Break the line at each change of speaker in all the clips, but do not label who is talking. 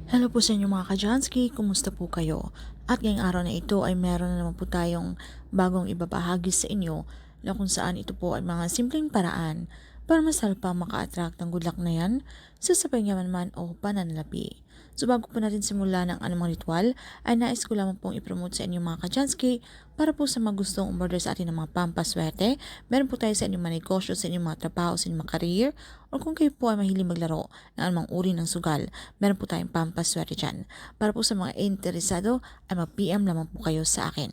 Hello po sa inyo mga ka-Jansky, kumusta po kayo? At ngayong araw na ito ay meron na naman po tayong bagong ibabahagi sa inyo na kung saan ito po ay mga simpleng paraan para mas pa maka-attract ng good luck na yan sa sabay yaman man o pananalapi. So bago po natin simula ng anumang ritual, ay nais ko lamang pong ipromote sa inyo mga ka-Jansky para po sa mga gustong umorder sa atin ng mga pampaswerte. Meron po tayo sa inyong mga negosyo, sa inyong mga trabaho, sa inyong mga career, o kung kayo po ay mahilig maglaro ng anumang uri ng sugal, meron po tayong pampaswerte dyan. Para po sa mga interesado, ay mag-PM lamang po kayo sa akin.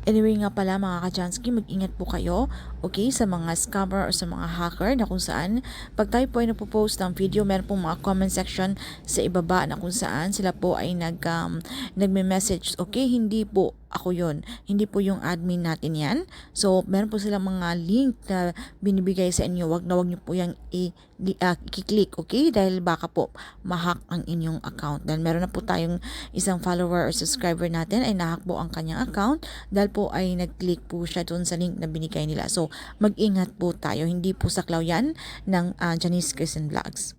Anyway nga pala mga ka-Jansky, mag-ingat po kayo, okay, sa mga scammer o sa mga hacker na kung saan pag tayo po ay napopost ng video, meron pong mga comment section sa ibaba na kung saan sila po ay nagme-message, okay, hindi po ako yon, hindi po yung admin natin yan. So, meron po silang mga link na binibigay sa inyo, wag nyo po yung i-click, okay, dahil baka po ma-hack ang inyong account. Dahil meron na po tayong isang follower or subscriber natin ay nahack po ang kanyang account dahil po ay nag-click po siya doon sa link na binigay nila. So, mag-ingat po tayo. Hindi po saklaw yan ng Janice Christian Vlogs.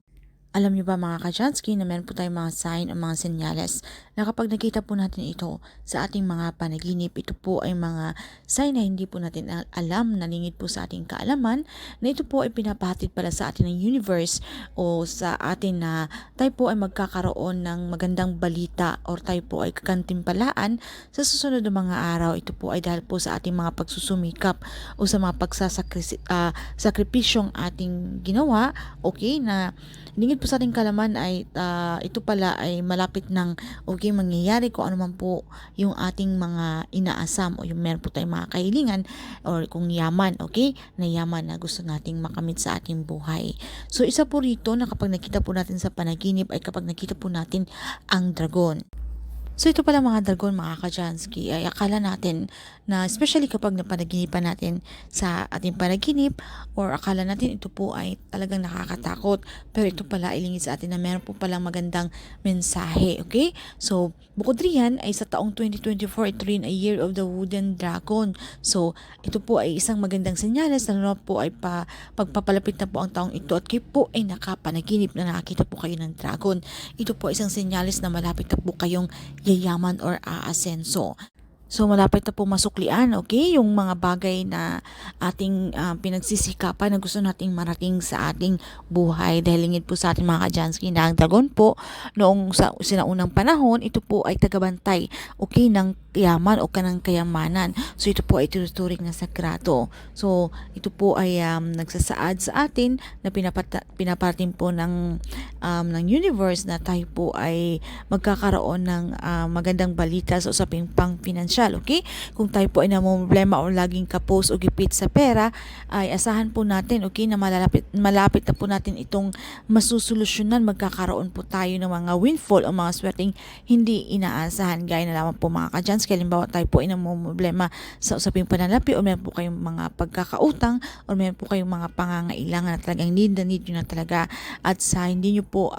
Alam niyo ba mga ka-Jansky na meron po tayong mga sign o mga senyales na kapag nakita po natin ito sa ating mga panaginip, ito po ay mga sign na hindi po natin alam, nalingid po sa ating kaalaman, na ito po ay pinapahatid pala sa atin ng universe o sa atin na tayo po ay magkakaroon ng magandang balita or tayo po ay kakantimpalaan sa susunod na mga araw. Ito po ay dahil po sa ating mga pagsusumikap o sa mga pagsasakripisyong ating ginawa, okay, na lingid po sa ating kalaman ay ito pala ay malapit ng okay mangyayari kung ano man po yung ating mga inaasam o yung meron po tayong mga kahilingan or kung yaman, okay, na yaman na gusto nating makamit sa ating buhay. So isa po rito na kapag nakita po natin sa panaginip ay kapag nakita po natin ang dragon. So ito pala mga dragon mga ka-Jansky ay akala natin na especially kapag napanaginipan natin sa ating panaginip or akala natin ito po ay talagang nakakatakot, pero ito pala ay lingid sa atin na meron po palang magandang mensahe, okay? So bukod riyan ay sa taong 2024 ito rin ay Year of the Wooden Dragon. So ito po ay isang magandang senyales na po ay pagpapalapit na po ang taong ito at kayo po ay nakapanaginip na nakakita po kayo ng dragon. Ito po ay isang senyales na malapit na po kayong yayaman or aasenso. So malapit na po masuklian, okay, yung mga bagay na ating pinagsisikapan na gusto nating marating sa ating buhay. Dahil lingid po sa ating mga ka-Jansky na ang dragon po noong sa sinaunang panahon, ito po ay tagabantay, okay, ng yaman o kanang kayamanan. So ito po ay tinuturing na sagrado. So ito po ay nagsasaad sa atin na pinaparating po ng universe na tayo po ay magkakaroon ng magandang balita sa usaping pang-pinansyal, okay? Kung tayo po ay namumblema o laging kapos o gipit sa pera, ay asahan po natin, okay, na malapit na po natin itong masusolusyonan. Magkakaroon po tayo ng mga windfall o mga swerteng hindi inaasahan. Gaya na lamang po mga ka-Jans, halimbawa tayo po ay namumblema sa usaping pananalapi o meron po kayong mga pagkakautang o meron po kayong mga pangangailangan na talagang need na need nyo na talaga at sa hindi nyo po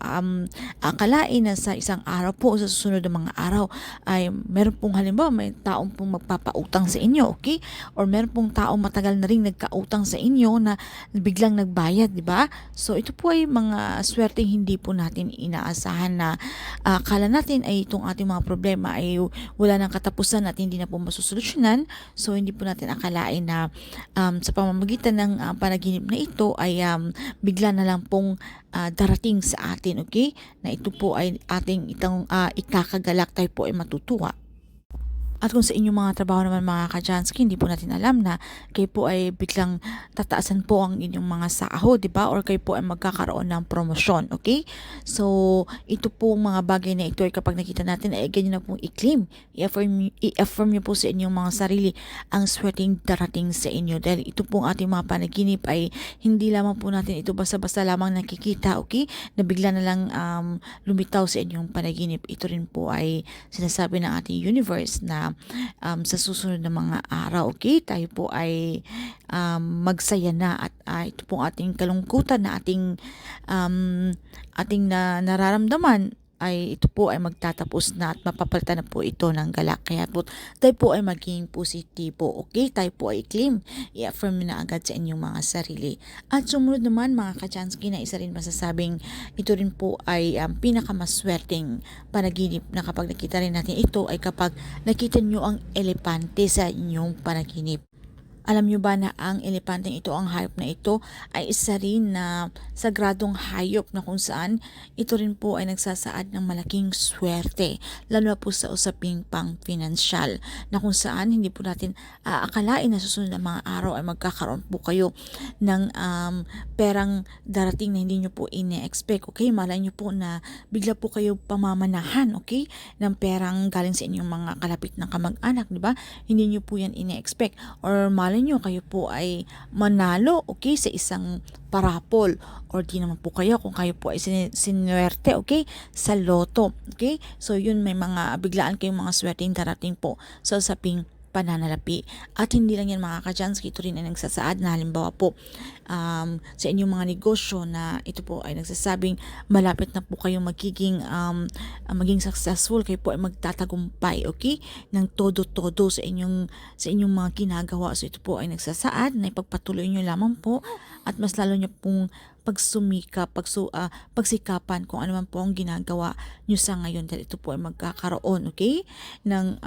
akalain na sa isang araw po o sa susunod na mga araw ay meron pong halimbawa may taong pong magpapautang sa inyo, okay? Or meron pong taong matagal na rin nagkautang sa inyo na biglang nagbayad, di ba? So ito po ay mga swerteng hindi po natin inaasahan na akala natin ay itong ating mga problema ay wala nang katapusan at hindi na po masusolusyonan. So hindi po natin akalain na sa pamamagitan ng panaginip na ito ay bigla na lang pong darating sa atin, okay? Na ito po ay ating ikakagalak, tayo po ay matutuwa. At kung sa inyong mga trabaho naman mga ka-Jansky, hindi po natin alam na kayo po ay biglang tataasan po ang inyong mga sahod, di ba? Or kayo po ay magkakaroon ng promosyon, okay? So, ito po mga bagay na ito ay kapag nakita natin ay ganyan na pong i-claim. I-affirm nyo po sa inyong mga sarili ang swerteng darating sa inyo. Dahil ito pong ating mga panaginip ay hindi lamang po natin ito basta-basta lamang nakikita, okay? Na bigla na lang lumitaw sa inyong panaginip. Ito rin po ay sinasabi ng ating universe na sa susunod na mga araw, okay, tayo po ay magsaya na at ito pong ating kalungkutan na ating nararamdaman ay ito po ay magtatapos na at mapapalitan na po ito ng galak. Kaya po tayo po ay maging positibo. Okay? Tayo po ay claim. I-affirm nyo na agad sa inyong mga sarili. At sumunod naman mga Kachansky na isa rin masasabing ito rin po ay pinakamaswerteng panaginip na kapag nakita rin natin ito ay kapag nakita nyo ang elepante sa inyong panaginip. Alam nyo ba na ang elepanteng ito, ang hayop na ito, ay isa rin na sagradong hayop na kung saan ito rin po ay nagsasaad ng malaking swerte, lalo na po sa usaping pang-pinansyal, na kung saan hindi po natin aakalain na susunod na mga araw ay magkakaroon po kayo ng perang darating na hindi nyo po ine-expect. Okay, malay nyo po na bigla po kayo pamamanahan, okay, ng perang galing sa inyong mga kalapit na kamag-anak, di ba? Hindi nyo po yan ine-expect, or malay nyo kayo po ay manalo, okay, sa isang parapol, or di naman po kayo kung kayo po ay sinuwerte, okay, sa loto, okay. So yun, may mga biglaan kayong mga swerteng darating po sa usaping pananalapi. At hindi lang yan mga Kachansky, ito rin ay nagsasaad na halimbawa po sa inyong mga negosyo na ito po ay nagsasabing malapit na po kayong maging successful, kayo po ay magtatagumpay, okay, ng todo-todo sa inyong mga ginagawa. So ito po ay nagsasaad na ipagpatuloy nyo lamang po at mas lalo nyo pong pagsikapan kung ano man po ang ginagawa nyo sa ngayon, dahil ito po ay magkakaroon, okay, ng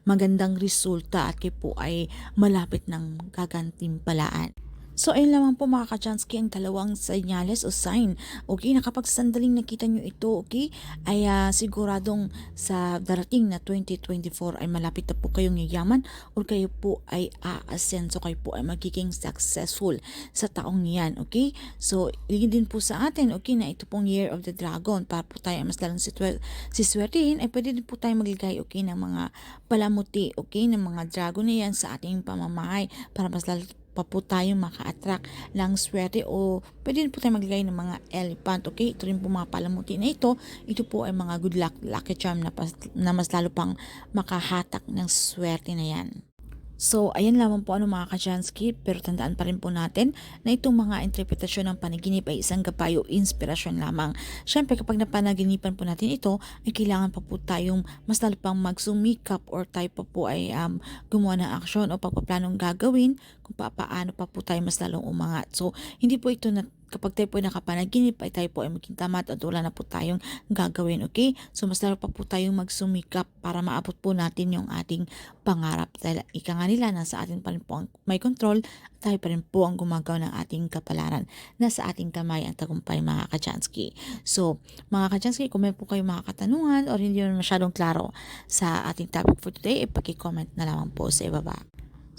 magandang resulta at kayo po ay malapit ng gagantimpalaan. So, ayun lamang po mga Kachansky ang dalawang senyales o sign. Okay, na kapag sandaling nakita nyo ito, okay, ay siguradong sa darating na 2024 ay malapit na po kayong yayaman o kayo po ay aasenso, kayo po ay magiging successful sa taong yan, okay? So, iligin din po sa atin, okay, na ito pong Year of the Dragon, para po tayo mas lalong siswertihin, ay pwede din po tayo magligay, okay, ng mga palamuti, okay, ng mga dragon na yan sa ating pamamahay para mas lalo pa po tayong maka-attract ng swerte, o pwede rin po tayo maglagay ng mga elephant, okay? Ito rin po mga palamuti na ito ay mga good luck, lucky charm na mas lalo pang makahatak ng swerte na yan. So, ayan lamang po mga Kachansky, pero tandaan pa rin po natin na itong mga interpretasyon ng panaginip ay isang gabay o inspirasyon lamang. Siyempre, kapag napanaginipan po natin ito, ay kailangan pa po tayong mas lalo pang magsumikap, or tayo pa po ay gumawa ng aksyon o pagpaplanong gagawin kung paano pa po tayo mas lalong umangat. So, hindi po ito na kapag tayo po ay nakapanaginip ay tayo po ay maging tamad at wala na po tayong gagawin, okay? So, mas lalo pa po tayong magsumikap para maabot po natin yung ating pangarap. Dahil ika nga nila, nasa atin pa rin po ang may control, at tayo pa rin po ang gumagawa ng ating kapalaran. Nasa ating kamay ang tagumpay mga Kachansky. So, mga Kachansky, kung may po kayo mga katanungan or hindi naman masyadong klaro sa ating topic for today, ipaki-comment na lamang po sa ibaba.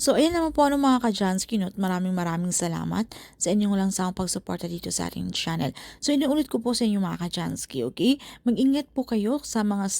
So, ayan naman po mga Kachansky, maraming salamat sa inyong walang sawang pagsuporta dito sa ating channel. So, inuulit ko po sa inyo mga Kachansky, okay? Mag-ingat po kayo sa mga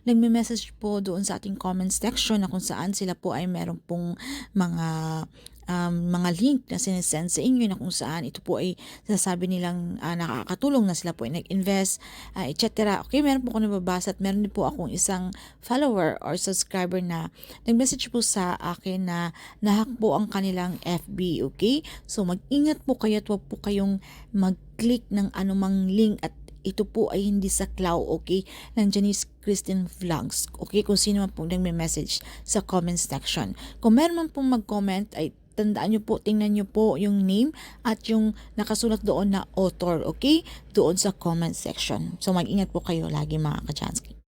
nagme-message po doon sa ating comment section na kung saan sila po ay meron pong mga link na sinesend sa inyo na kung saan ito po ay sasabi nilang nakakatulong na sila po ay nag-invest, etc. Okay, meron po ako nababasa at meron din po akong isang follower or subscriber na nag-message po sa akin na nahack po ang kanilang FB, okay? So, mag-ingat po kayo at huwag po kayong mag-click ng anumang link at ito po ay hindi sa cloud, okay, ng Janice Christine Vlogs, okay, kung sino man po nagme-message sa comment section. Kung meron man pong mag-comment ay tandaan nyo po, tingnan nyo po yung name at yung nakasulat doon na author, okay, doon sa comment section. So mag-ingat po kayo lagi mga Kachansky.